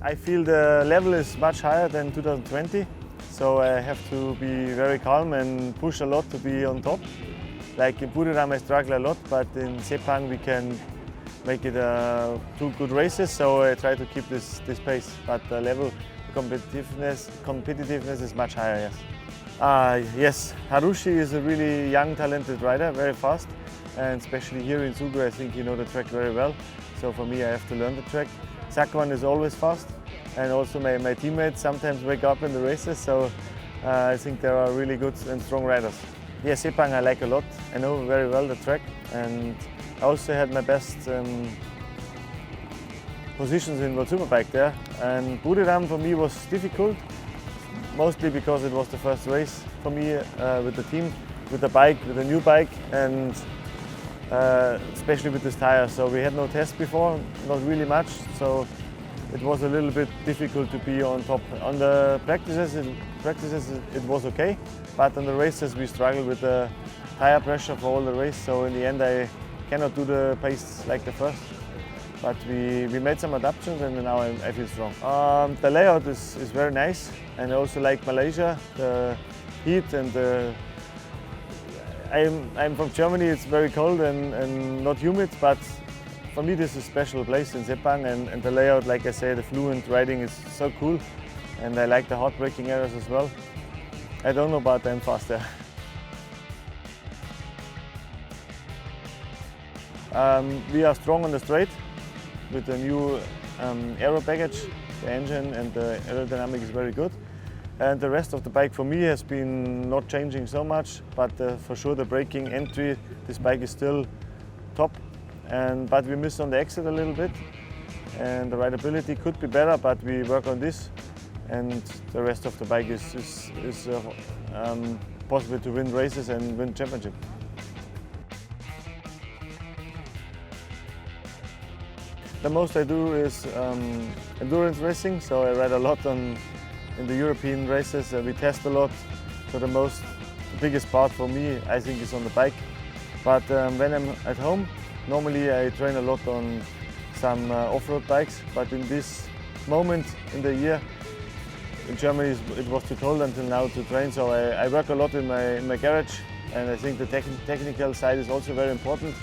I feel the level is much higher than 2020, so I have to be very calm and push a lot to be on top. Like in Buriram I struggle a lot, but in Sepang we can make it 2 good races, so I try to keep this pace. But the level, competitiveness is much higher, yes. Yes, ARRC is a really young, talented rider, very fast. And especially here in Sugo, I think he knows the track very well. So for me, I have to learn the track. Sakwan is always fast. And also my teammates sometimes wake up in the races. So I think there are really good and strong riders. Yes, Sepang I like a lot. I know very well the track. And I also had my best positions in World Superbike there. And Buriram for me was difficult. Mostly because it was the first race for me with the team, with the bike, with the new bike, and especially with this tire. So we had no test before, not really much. So it was a little bit difficult to be on top. On the practices it was okay, but on the races we struggled with the tire pressure for all the race. So in the end I cannot do the pace like the first. But we made some adaptations and now I feel strong. The layout is very nice, and I also like Malaysia, the heat and I'm from Germany, it's very cold and not humid, but for me this is a special place in Sepang, and the layout, like I say, the fluent riding is so cool, and I like the hard braking areas as well. I don't know, but I'm fast there. We are strong on the straight with the new aero package. The engine and the aerodynamic is very good. And the rest of the bike for me has been not changing so much, but for sure the braking entry, this bike is still top. But we missed on the exit a little bit, and the rideability could be better, but we work on this. And the rest of the bike is possible to win races and win championship. The most I do is endurance racing, so I ride a lot in the European races. We test a lot, so the biggest part for me I think is on the bike. But when I'm at home, normally I train a lot on some off-road bikes, but in this moment in the year in Germany it was too cold until now to train, so I work a lot in my garage, and I think the technical side is also very important,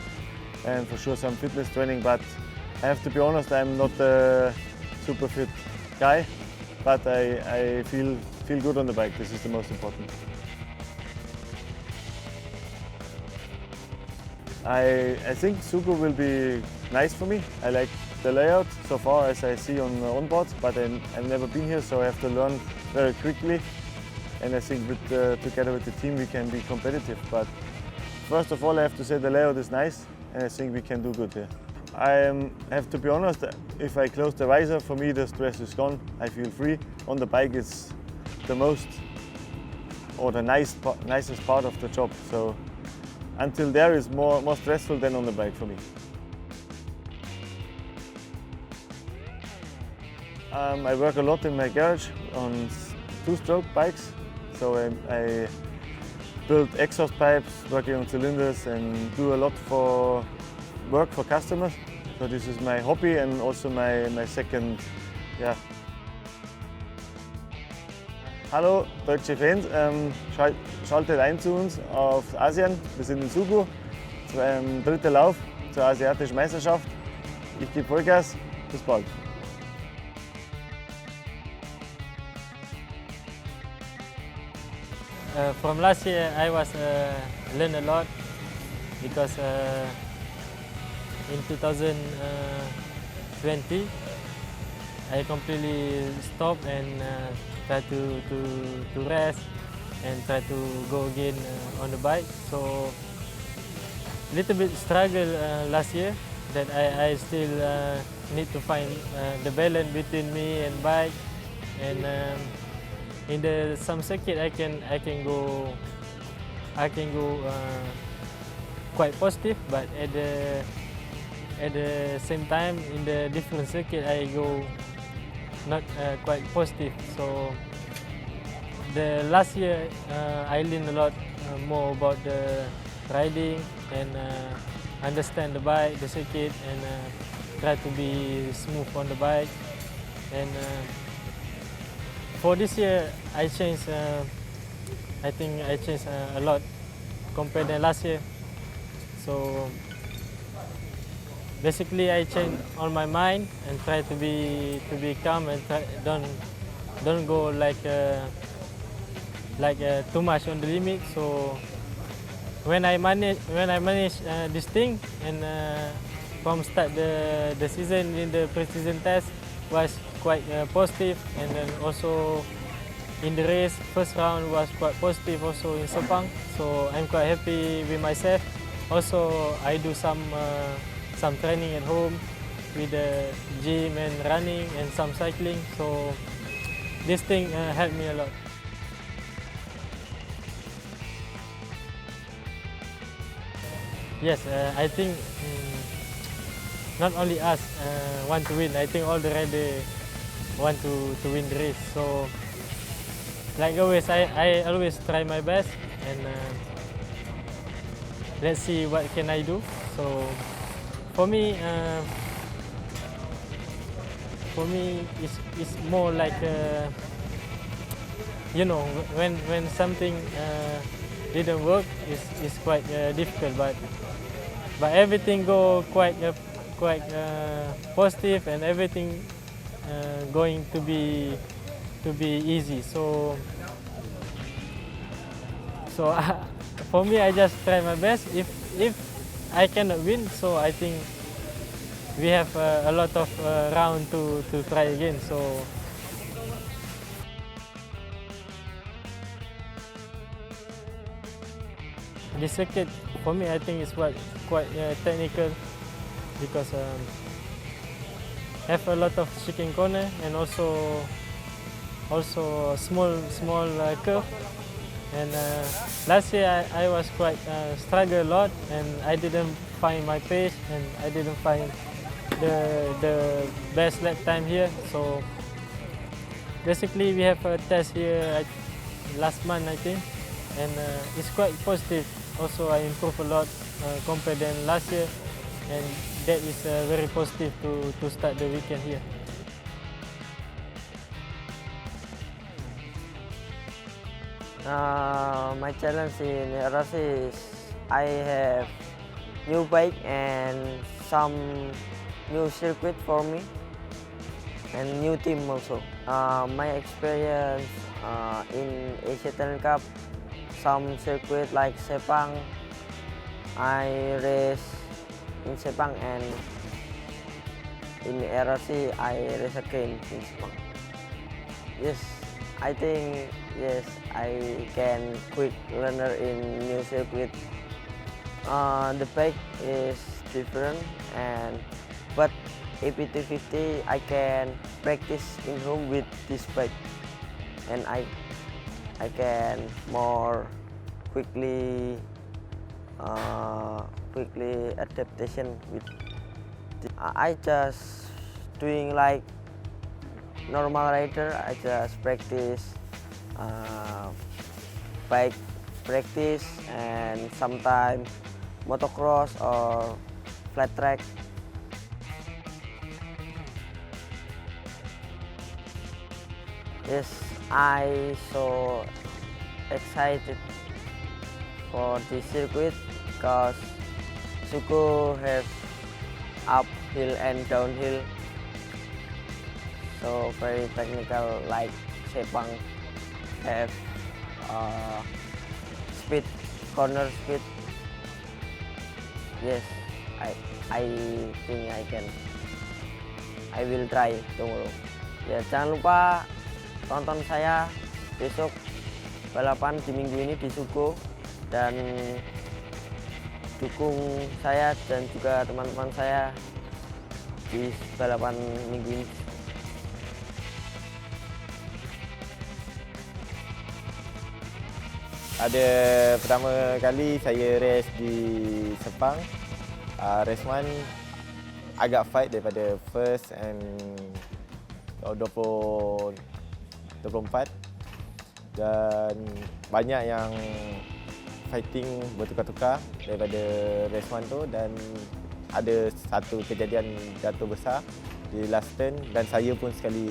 and for sure some fitness training. But I have to be honest, I'm not a super fit guy, but I feel good on the bike. This is the most important. I think Sugo will be nice for me. I like the layout so far as I see on onboard, but I've never been here, so I have to learn very quickly. And I think together with the team we can be competitive. But first of all, I have to say the layout is nice, and I think we can do good here. I have to be honest, if I close the visor, for me the stress is gone. I feel free. On the bike it's the most, or the nicest part of the job. So until there is more stressful than on the bike for me. I work a lot in my garage on 2-stroke bikes. So I build exhaust pipes, working on cylinders, and do a lot for work for customers. So this is my hobby and also my second, yeah. Hallo deutsche Fans, schaltet ein zu uns auf ASEAN. Wir sind in Sugo, dritter Lauf zur asiatischen Meisterschaft. Ich gebe Vollgas, bis bald. From last year I was learned a lot because in 2020 I completely stopped and try to rest and try to go again on the bike. So little bit struggle last year that I still need to find the balance between me and bike, and in some circuit I can go quite positive, but at the same time in the different circuit I go not quite positive. So the last year I learned a lot more about the riding and understand the bike, the circuit, and try to be smooth on the bike And for this year, I changed. I think I changed a lot compared to last year. So basically, I changed all my mind and try to be calm and don't go like too much on the limit. So when I manage this thing and from start the season in the pre-season test was quite positive, and then also in the race first round was quite positive also in Sepang. So I'm quite happy with myself. Also I do some training at home with the gym and running and some cycling. So this thing helped me a lot. Yes, I think not only us want to win. I think all the riders want to win the race. So like always, I always try my best, and let's see what can I do. So for me it's more like you know, when something didn't work, it's quite difficult, but everything go quite positive, and everything going to be easy. So for me, I just try my best. If I cannot win, so I think we have a lot of round to try again. So this circuit for me, I think is quite technical, because have a lot of chicane corner and also small curve. And last year I was quite struggle a lot, and I didn't find my pace, and I didn't find the best lap time here. So basically we have a test here last month, I think, and it's quite positive. Also I improved a lot compared than last year, and that is very positive to start the weekend here. My challenge in ARRC is I have new bike and some new circuit for me, and new team also. My experience in Asia Talent Cup, some circuit like Sepang, I race in Sepang, and in ARRC I race again in Sepang. Yes, I think yes, I can quick learner in new circuit. The bike is different, but APT50 I can practice in home with this bike, and I can more quickly adaptation with. I just doing like normal rider. I just practice bike practice, and sometimes motocross or flat track. Yes, I so excited for this circuit because Suko have uphill and downhill, so very technical, like Sepang have speed, corner speed. Yes, I think I will try tomorrow. Ya, jangan lupa tonton saya besok balapan di minggu ini di Suko, dan dukung saya dan juga teman-teman saya di balapan minggu ini. Ada pertama kali saya race di Sepang, race 1 agak fight daripada first and 24, dan banyak yang fighting bertukar-tukar daripada race 1 tu, dan ada satu kejadian jatuh besar di last turn dan saya pun sekali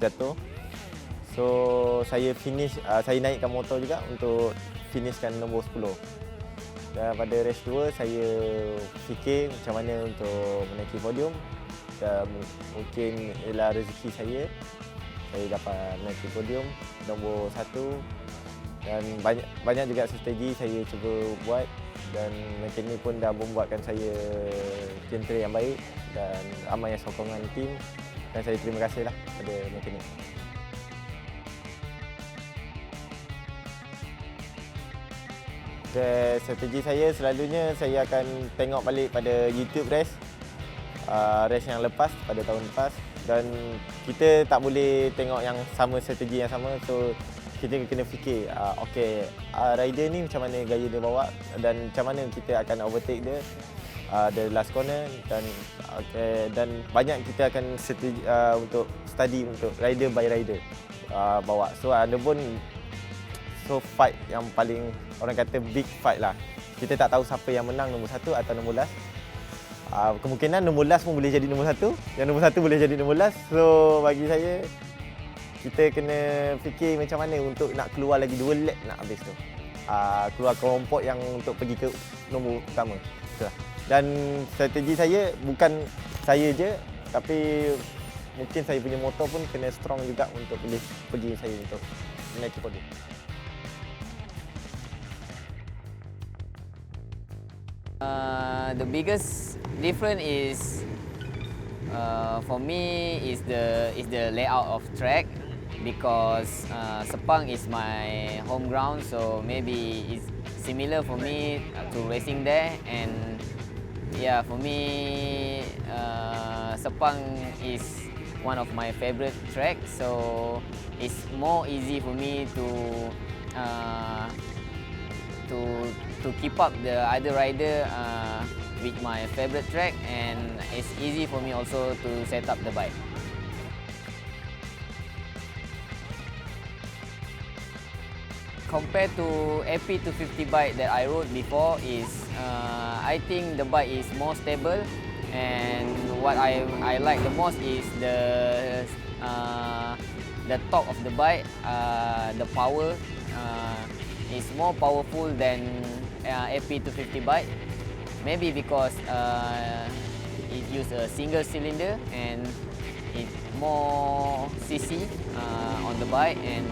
jatuh. So saya saya naikkan motor juga untuk finishkan nombor 10. Dan pada race 2 saya fikir macam mana untuk menaiki podium. Dan mungkin ialah rezeki saya dapat menaiki podium nombor 1. Dan banyak juga strategi saya cuba buat dan macam ni pun dah membuatkan saya jentera yang baik dan ramai sokongan tim dan saya terima kasih lah pada mekanik. Strategi saya selalunya saya akan tengok balik pada YouTube race yang lepas pada tahun lepas dan kita tak boleh tengok yang sama strategi yang sama, so kita kena fikir rider ni macam mana gaya dia bawa dan macam mana kita akan overtake dia the last corner dan banyak kita akan untuk study untuk rider by rider bawa. So ada pun fight yang paling orang kata big fight lah. Kita tak tahu siapa yang menang nombor 1 atau nombor last. Kemungkinan nombor last pun boleh jadi nombor 1, yang nombor 1 boleh jadi nombor last. So bagi saya kita kena fikir macam mana untuk nak keluar lagi 2 lap nak habis tu. Keluar kelompok yang untuk pergi ke nombor pertama. Dan strategi saya bukan saya je, tapi mungkin saya punya motor pun kena strong juga untuk pergi saya untuk menaiki podium. The biggest difference is for me is the layout of track. Because Sepang is my home ground, so maybe it's similar for me to racing there. And yeah, for me, Sepang is one of my favorite tracks, so it's more easy for me to keep up the other rider with my favorite track, and it's easy for me also to set up the bike. Compared to AP250 bike that I rode before I think the bike is more stable, and what I like the most is the torque of the bike, the power is more powerful than AP250 bike. Maybe because it uses a single cylinder and it's more cc on the bike. And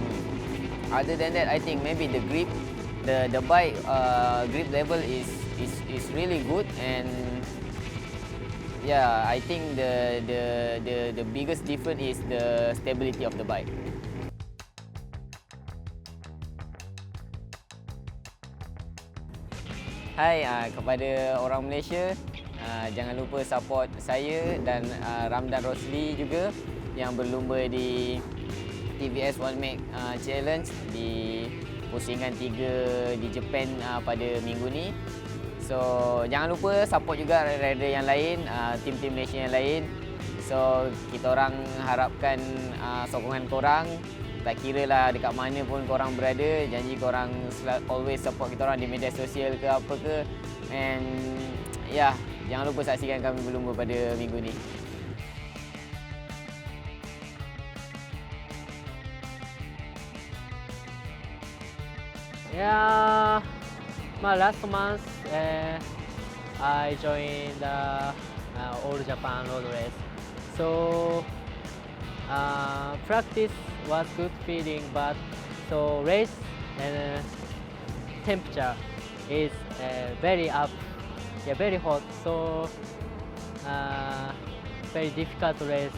other than that, I think maybe the grip, the bike grip level is really good, and yeah, I think the biggest difference is the stability of the bike. Hai, kepada orang Malaysia, jangan lupa support saya dan Ramdan Rosli juga yang berlumba di TVS One Make Challenge di pusingan 3 di Japan pada minggu ni. So jangan lupa support juga rider yang lain, tim-tim Malaysia yang lain. So kita orang harapkan sokongan korang, tak kira lah dekat mana pun korang berada. Janji korang always support kita orang di media sosial ke apa ke. And yeah, jangan lupa saksikan kami berlumba pada minggu ni. Yeah, my last month I joined the All Japan Road Race. So practice was good feeling, but so race and temperature is very up, yeah, very hot. So very difficult race,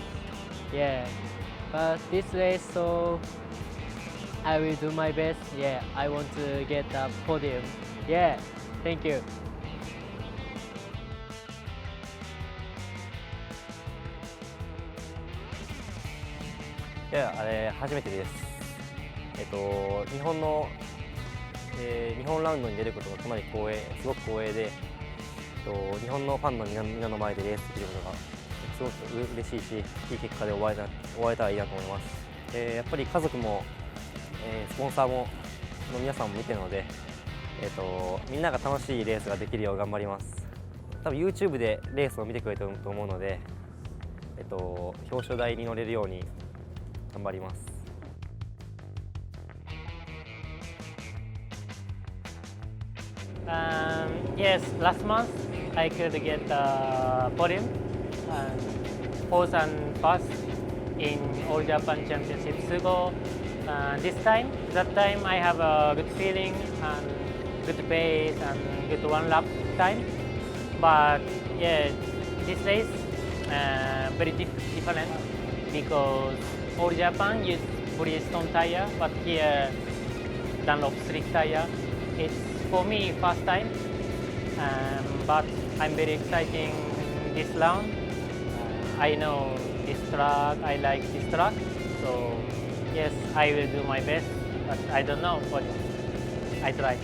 yeah. But this race, so I will do my best. Yeah, I want to get the podium. Yeah, thank you. Yeah, あれ初めてです。日本の、日本ラウンドに出ることがかなりすごく光栄で、日本のファンのみんなの前でレースできることがすごく嬉しいし、いい結果で終われたらいいなと思います。やっぱり家族もスポンサーの皆さんも見てるので、みんなが楽しいレースができるよう頑張ります。多分 YouTube でレースを見てくれてると思うので、表彰台に乗れるように頑張ります。Yes, last month I could get the podium, fourth and first in All Japan Championship Sugo. That time I have a good feeling and good pace and good one lap time. But yeah, this race very different because All Japan use Bridgestone tire, but here Dunlop slick tire. It's for me first time, but I'm very exciting this round. I know this track, I like this track, so yes, I will do my best, but I don't know, but I try.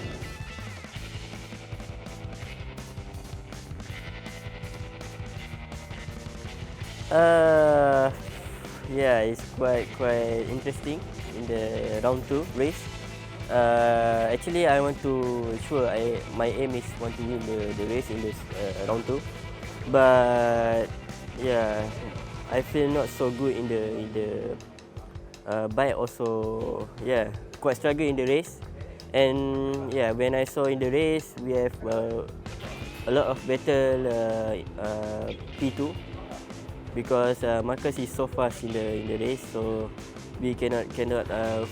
Yeah, it's quite interesting in the round 2 race. Actually, I want to my aim is want to win the race in this round 2, but yeah, I feel not so good in the bike also. Yeah, quite struggle in the race, and yeah, when I saw in the race we have a lot of battle P2 because Marcus is so fast in the race, so we cannot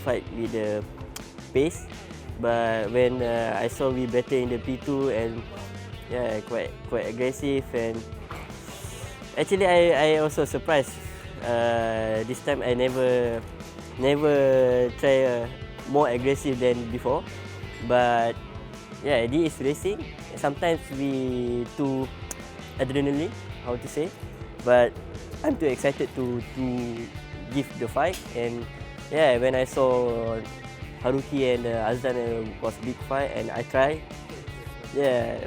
fight with the pace. But when I saw we better in the P2 and yeah, quite aggressive, and actually I also surprised. This time I never try more aggressive than before, but yeah, this is racing. Sometimes we too adrenaline, how to say, but I'm too excited to give the fight. And yeah, when I saw Haruki and Azan was big fight, and I try. Yeah,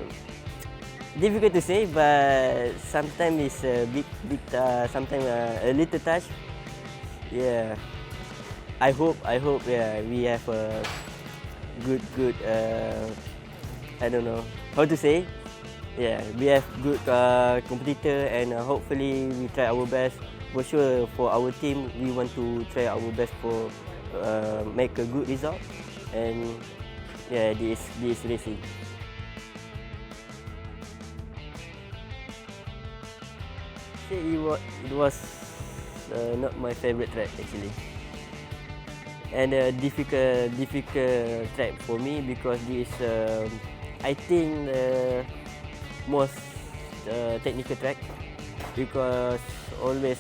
difficult to say, but sometimes it's a big sometimes a little touch. Yeah, I hope yeah, we have a good I don't know how to say. Yeah, we have good competitor, and hopefully we try our best. For sure, for our team, we want to try our best for make a good result, and yeah, this racing. It was not my favorite track actually, and a difficult track for me because this I think the most technical track because always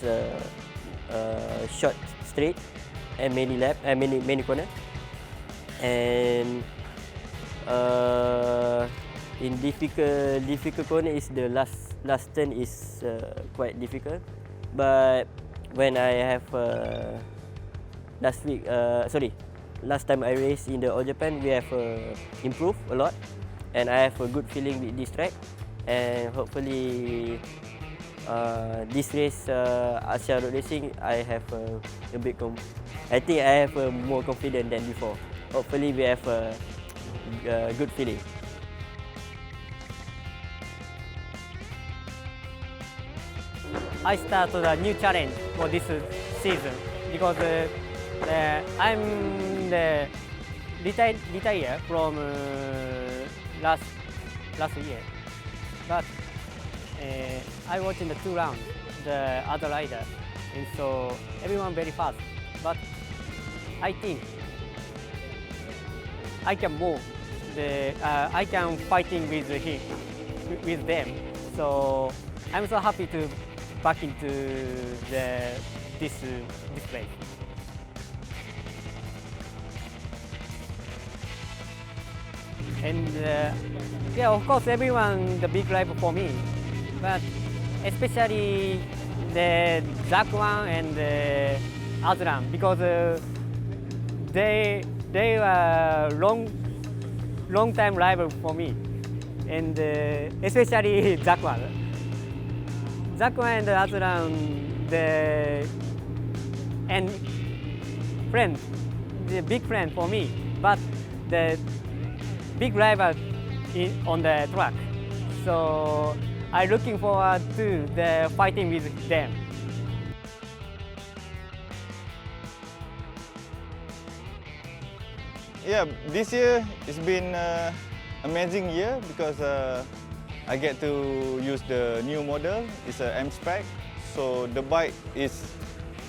short straight and many lap and many corner, and in difficult corner is the last turn is quite difficult. But when I have last time I raced in the All Japan, we have improved a lot, and I have a good feeling with this track, and hopefully this race Asia Road Racing I have a bit I think I have more confidence than before. Hopefully we have a good feeling. I started a new challenge for this season because I'm the retire from last year, but I watched in the 2 rounds the other rider, and so everyone very fast. But I think I can move. I can fighting with them. So I'm so happy to back into this place. And yeah, of course, everyone the big rival for me, but especially the Zakwan and the Azran because they were long time rival for me, and especially Zakwan and Azran, and friend, the big friend for me, but the big rival on the track. So I'm looking forward to the fighting with them. Yeah, this year it's been amazing year because I get to use the new model. It's a M spec, so the bike is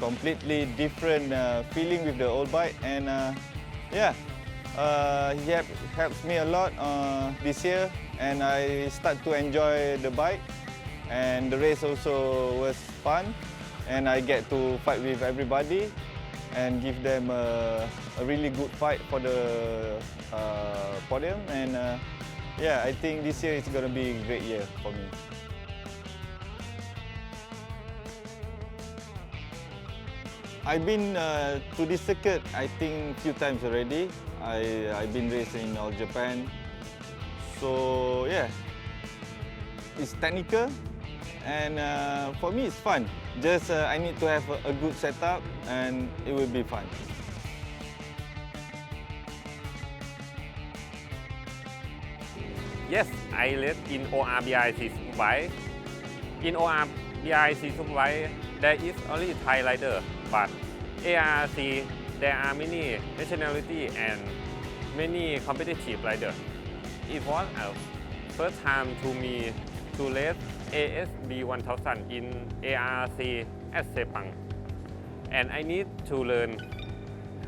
completely different feeling with the old bike, and yeah, he helps me a lot this year, and I start to enjoy the bike, and the race also was fun, and I get to fight with everybody and give them a really good fight for the podium, and yeah, I think this year is going to be a great year for me. I've been to this circuit, I think, a few times already. I've been racing in all Japan. So yeah, it's technical, and for me it's fun. Just I need to have a good setup, and it will be fun. Yes, I race in ORBIC Superbike. In ORBIC Superbike, there is only Thai rider, but ARRC, there are many nationality and many competitive riders. It was our first time to me to race ASB 1000 in ARRC at Sepang, and I need to learn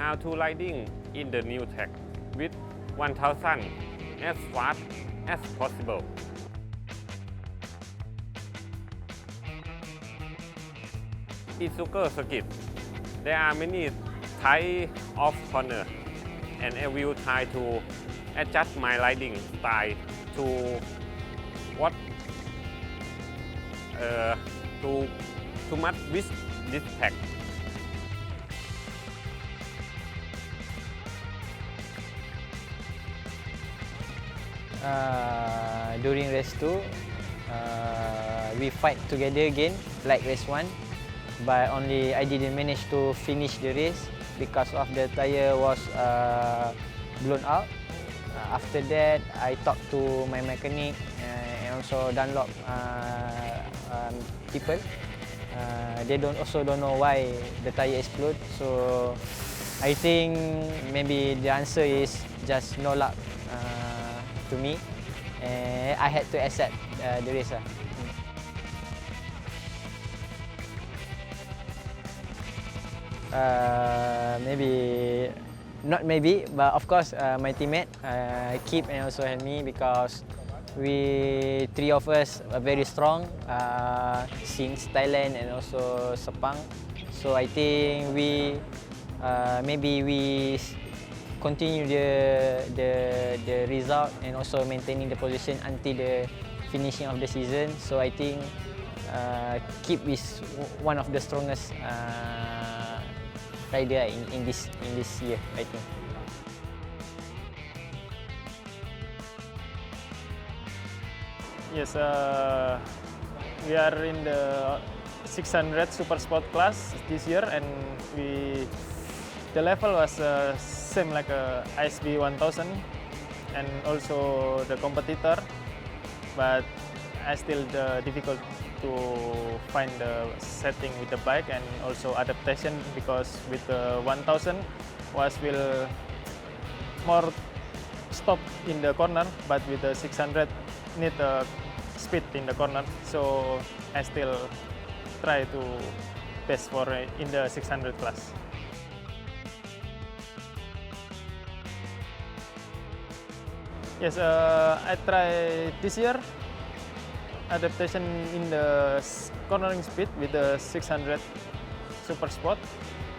how to riding in the new track with 1000 as fast as possible. Itsuka circuit, there are many types of corner, and I will try to adjust my riding style to what to match with this track. During race 2, we fight together again like race 1, but only I didn't manage to finish the race because of the tire was blown out. After that, I talked to my mechanic and also Dunlop people. They also don't know why the tire exploded. So I think maybe the answer is just no luck to me. I had to accept the race. Maybe, not maybe, but of course my teammate Kip and also me, because we three of us are very strong since Thailand and also Sepang. So I think we maybe we continue the result and also maintaining the position until the finishing of the season. So I think Kip is one of the strongest rider in this year, I think. Yes, we are in the 600 Super Sport class this year, and the level was same like ISB 1000 and also the competitor, but I still difficult to find the setting with the bike and also adaptation, because with the 1000 will more stop in the corner, but with the 600 need speed in the corner. So I still try to best for in the 600 class. Yes, I try this year adaptation in the cornering speed with the 600 Super Sport,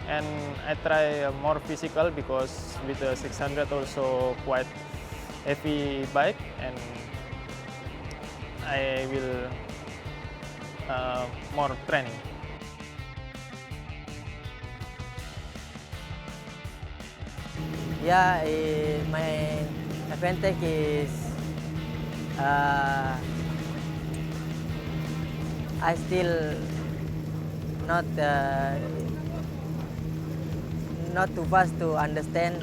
and I try more physical because with the 600 also quite heavy bike, and I will more training. Yeah, my advantage is I still not too fast to understand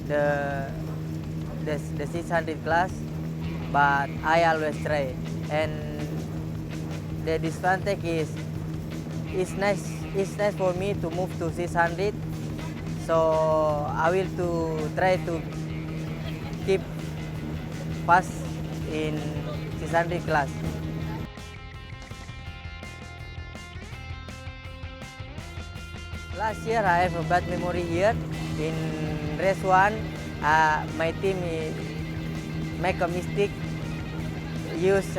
the 600 class, but I always try. And the disadvantage is it's nice for me to move to 600, So I will to try to keep fast in 600 class. Last year I have a bad memory here. In race 1, my team make a mistake. Use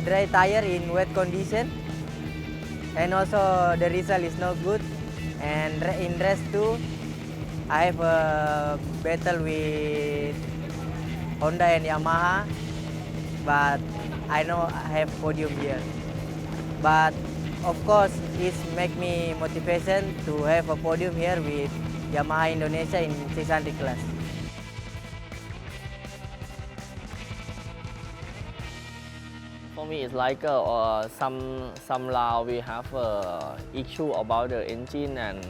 dry tire in wet condition, and also the result is not good. And in race 2, I have a battle with Honda and Yamaha, but I know I have podium here. But of course, it make me motivation to have a podium here with Yamaha Indonesia in 600 class. For me, it's like some round we have issue about the engine, and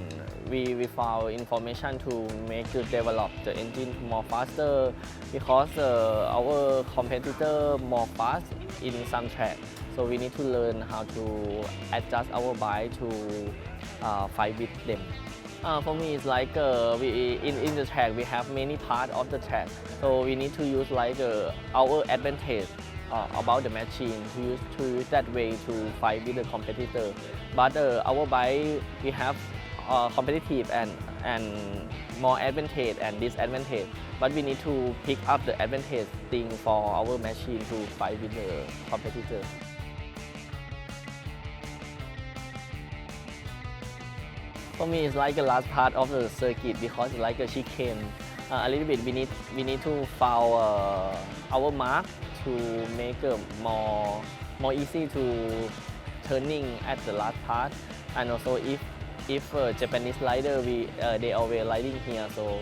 we found information to make to develop the engine more faster, because our competitor more fast in some track. So we need to learn how to adjust our bike to fight with them. For me, it's like in the track we have many parts of the track, so we need to use like our advantage about the machine to use that way to fight with the competitor. But our bike we have competitive and more advantage and disadvantage. But we need to pick up the advantage thing for our machine to fight with the competitor. For me, it's like the last part of the circuit, because it's like a chicane. A little bit we need to follow our mark to make more easy to turning at the last part. And also if Japanese rider they always riding here, so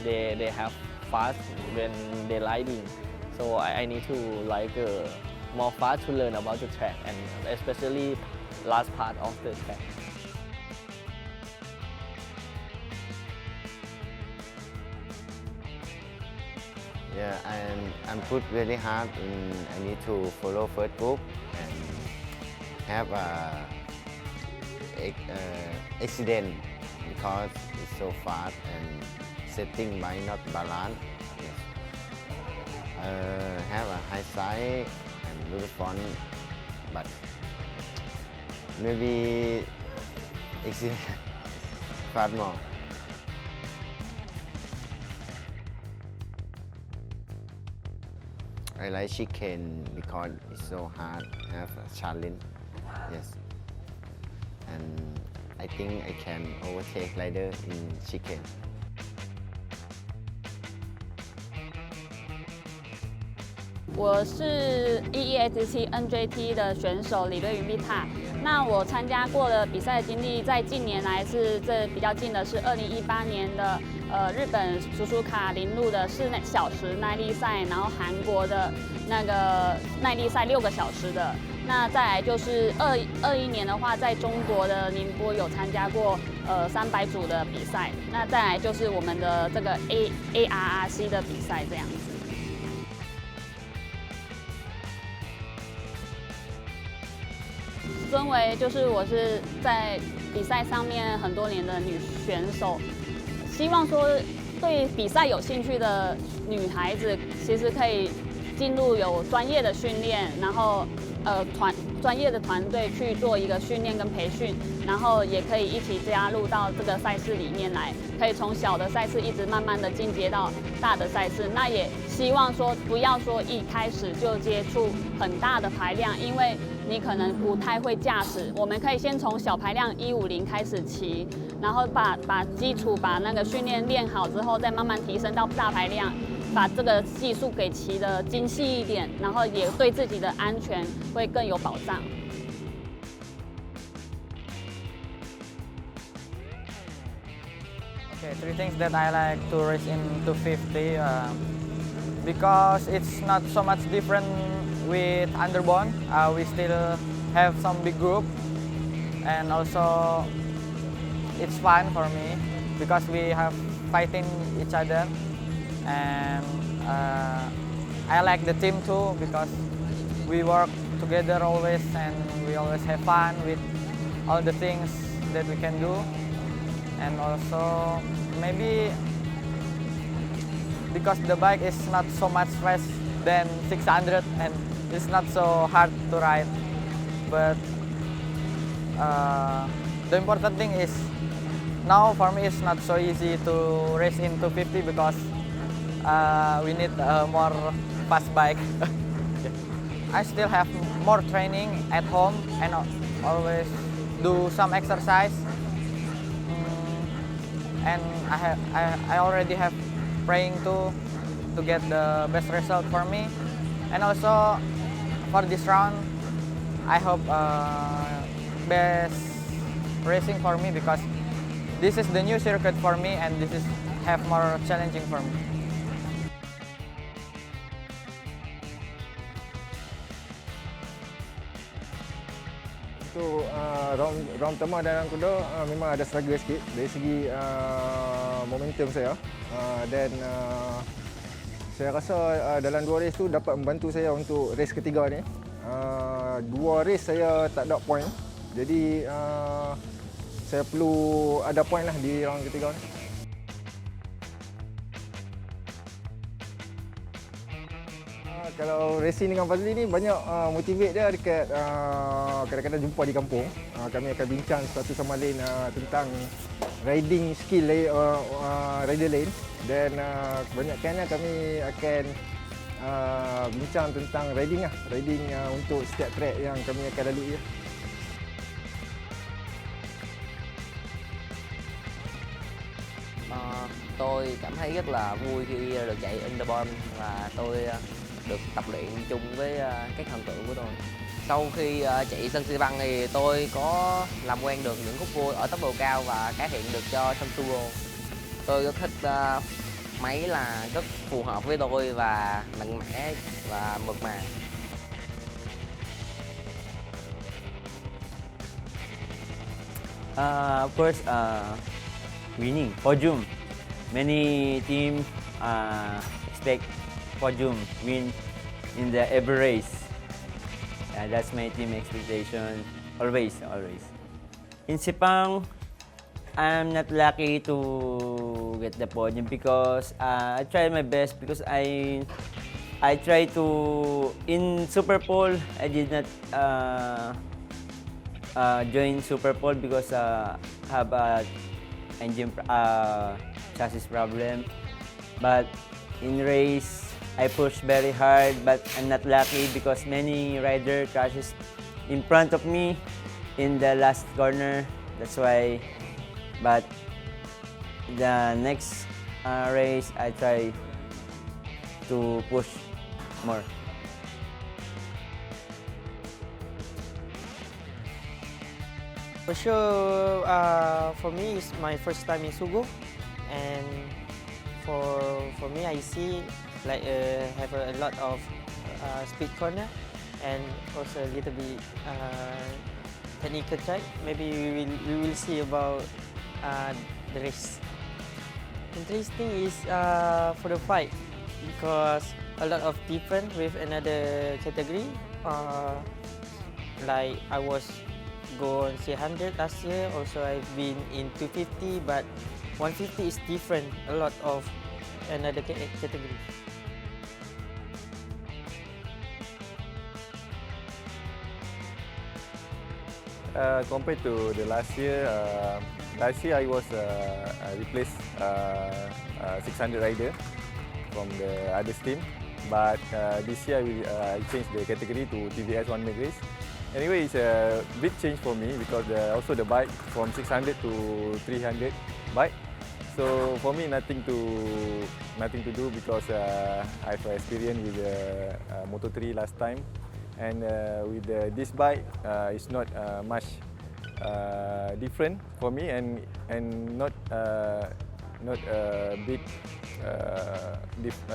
they have fast when they riding. So I need to like more fast to learn about the track, and especially last part of the track. Yeah, I'm put very hard. I need to follow first group and have a accident because it's so fast and setting by not balance. Yes. Have a high side and little front, but maybe accident fast more. I like chicane because it's so hard, have a challenge, yes. And I think I can overtake rider in chicane. 我是 IDEMITSU NJT 的选手李瑞云碧塔。那我参加过的比赛经历，在近年来是这比较近的是2018年的日本叔叔卡林路的4小时耐力赛，然后韩国的那个耐力赛6个小时的。那再来就是21年的话，在中国的宁波有参加过300组的比赛。那再来就是我们的这个 ARRC 的比赛这样子。 身为我是在比赛上面很多年的女选手，希望说对比赛有兴趣的女孩子，其实可以进入有专业的训练，然后专业的团队去做一个训练跟培训，然后也可以一起加入到这个赛事里面来，可以从小的赛事一直慢慢的进阶到大的赛事。那也希望说不要说一开始就接触很大的排量，因为 你可能不太会驾驶，我们可以先从小排量150开始骑，然后把基础把那个训练练好之后，再慢慢提升到大排量，把这个技术给骑得精细一点，然后也对自己的安全会更有保障。Okay, 3 things that I like to race in 250 because it's not so much different with underbone. We still have some big group, and also it's fun for me because we have fighting each other, and I like the team too because we work together always and we always have fun with all the things that we can do. And also maybe because the bike is not so much fast than 600 and it's not so hard to ride. But the important thing is now for me it's not so easy to race in 250 because we need a more fast bike. I still have more training at home and always do some exercise. And I already have praying to get the best result for me. And also for this round, I hope best racing for me because this is the new circuit for me and this is have more challenging for me. Untuk round pertama dan round kedua memang ada struggle sikit dari segi momentum saya. Dan saya rasa dalam 2 race tu dapat membantu saya untuk race ketiga ni. 2 race saya tak ada point. Jadi saya perlu ada point lah di round ketiga ni. Kalau racing dengan Fazli ni banyak motivate dia dekat kadang-kadang jumpa di kampung. Kami akan bincang satu sama lain tentang riding skill rider lain dan kebanyakannya kami akan bincang tentang riding untuk setiap track yang kami akan lalui. Tôi cảm thấy rất là vui khi được chạy Underborn và tôi được tập luyện chung với các thần tượng của tôi. Sau khi chạy sân xi băng thì tôi có làm quen được những khúc cua ở tốc độ cao và cải thiện được cho sân turbo. Tôi rất thích máy là rất phù hợp với tôi và mạnh mẽ và mượt mà. Of course, winning podium. Many teams expect podium win in the every race. That's my team expectation. Always. In Sepang, I'm not lucky to get the podium because I try my best because I try to in Super Pole. I did not join Super Pole because have a engine chassis problem. But in race, I push very hard, but I'm not lucky because many rider crashes in front of me in the last corner. That's why. But the next race, I try to push more. For sure, for me, it's my first time in Sugo, and for me, I see like have a lot of speed corner and also a little bit technical track. Maybe we will see about the race. Interesting is for the fight because a lot of different with another category. Like I was go on 300 last year. Also I've been in 250, but 150 is different. A lot of another category. Compared to the last year I was replaced 600 rider from the other team, but this year I changed the category to TVS 1 meg race. Anyway, it's a big change for me because also the bike from 600 to 300 bike. So for me, nothing to do because I've experience with the Moto3 last time. And with this bike, it's not much different for me, and not a big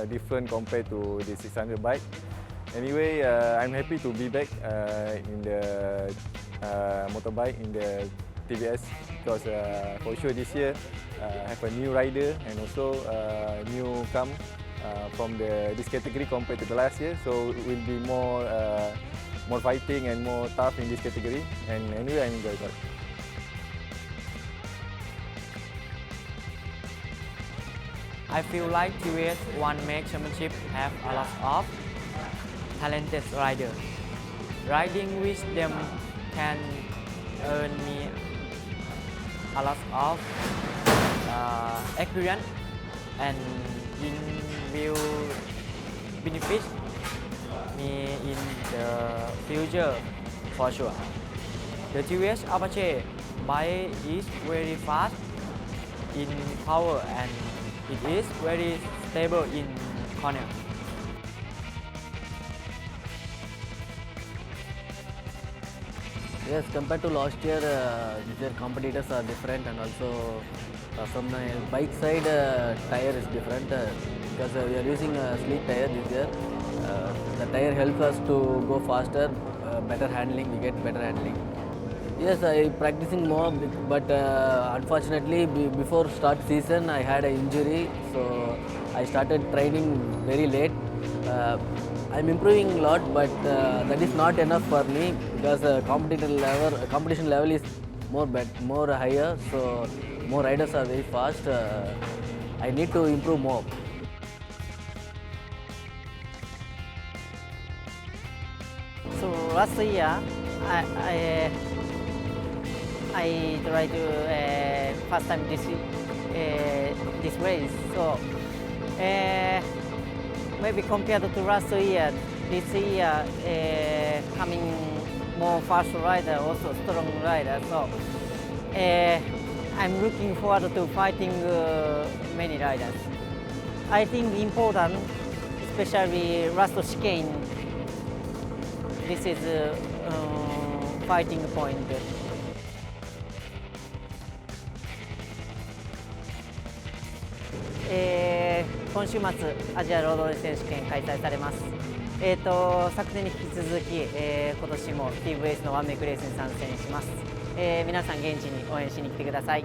different compared to the 600 bike. Anyway, I'm happy to be back in the motorbike in the TVS because for sure this year I have a new rider and also new from this category compared to the last year. So it will be more fighting and more tough in this category. And anyway, I enjoy it. I feel like TVS One Make Championship have a lot of talented riders. Riding with them can earn me a lot of experience and will benefit me in the future for sure. The TVS Apache bike is very fast in power and it is very stable in corner. Yes, compared to last year, this year competitors are different, and also from the bike side, tire is different because we are using a sleek tire this year. The tire helps us to go faster, better handling, we get better handling. Yes, I practicing more, but unfortunately before start season I had an injury, so I started training very late. I'm improving a lot, but that is not enough for me because competition level is more higher, so more riders are very fast. I need to improve more. So last year, I tried to first time this race. So maybe compared to last year, this year coming more fast rider, also strong rider. So I'm looking forward to fighting many riders. I think important, especially last chicane. This is fighting point. 今週末アジアロードレース選手権開催されます。昨年に引き続き、今年も TVS のワンメイクレースに参戦します。皆さん現地に応援しに来てください。